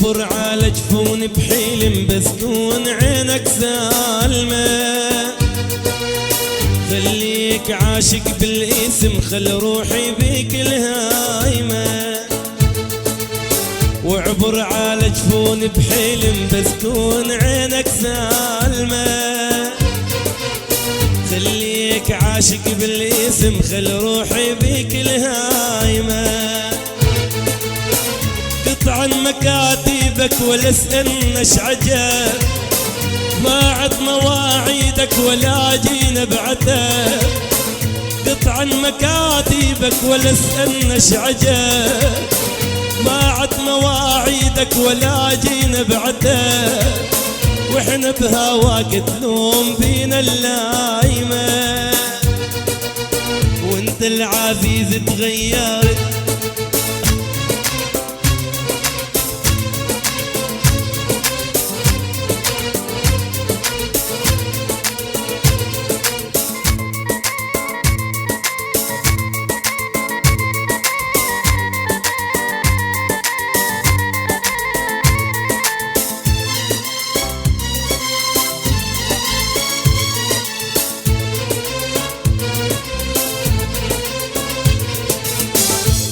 واعبر على جفون بحيل بسكون عينك سالمة. خليك عاشق بالاسم خل روحي بيك الهايمة. واعبر على جفون بحيل بسكون عينك سالمة. خليك عاشق بالاسم خل روحي بيك الهايمة. قطعا مكاتبك ولا اسألناش عجب. ضاعت مواعيدك ولا جينا بعتب. قطعا مكاتبك ولا اسألناش عجب. ضاعت مواعيدك ولا جينا بعتب. واحنا بهواك تلوم بينا اللايمة. وانت العزيز تغيرت.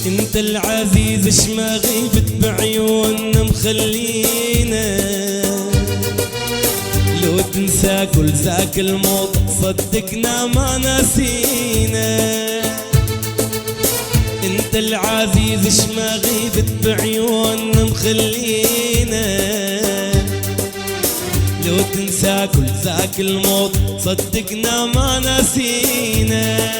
انت العزيز اش ما غيبت بعيوننا مخلينا. لو تنسى كل ذاك الموت صدقنا ما ناسينا. انت العزيز اش ما غيبت بعيوننا مخلينا. لو تنسى كل ذاك الموت صدقنا ما ناسينا.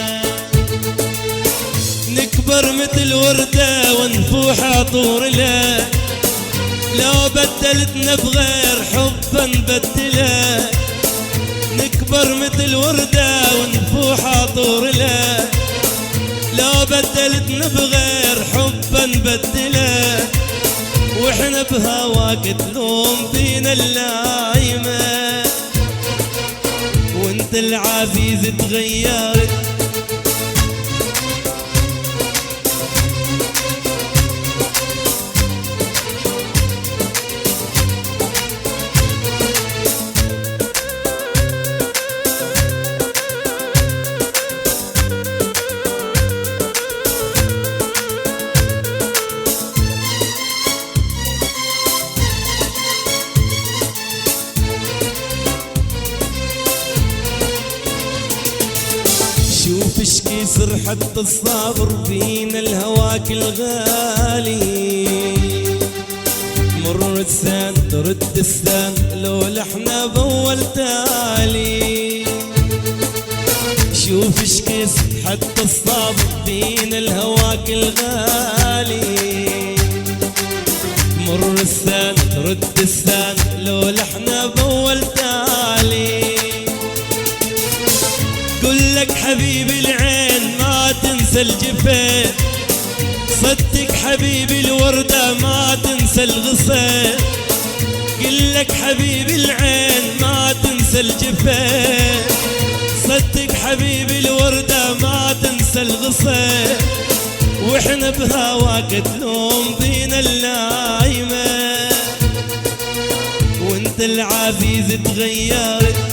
نكبر مثل وردة ونفوح عطور له. لو بدلتنا بغير حب نبدله. نكبر مثل وردة ونفوح عطور له. لو بدلتنا بغير حب نبدله. واحنا بهواك تلوم بينا اللايمة. وانت العزيز تغيرت. شوف اش كيصير حتى الصابر فينا الهواك الغالي. مر السنة ترد السنة لولا احنا بأول تالي. شوف اش كيصير حتى الصابر فينا الهواك الغالي. مر السنة ترد السنة لولا احنا بأول تالي. قلك حبيبي العين ما تنسى الجفين. صدق حبيبي الوردة ما تنسى الغصين. قلك حبيبي العين ما تنسى الجفين. صدق حبيبي الوردة ما تنسى الغصين. واحنا بهواك تلوم بينا اللايمة. وانت العزيز تغيرت.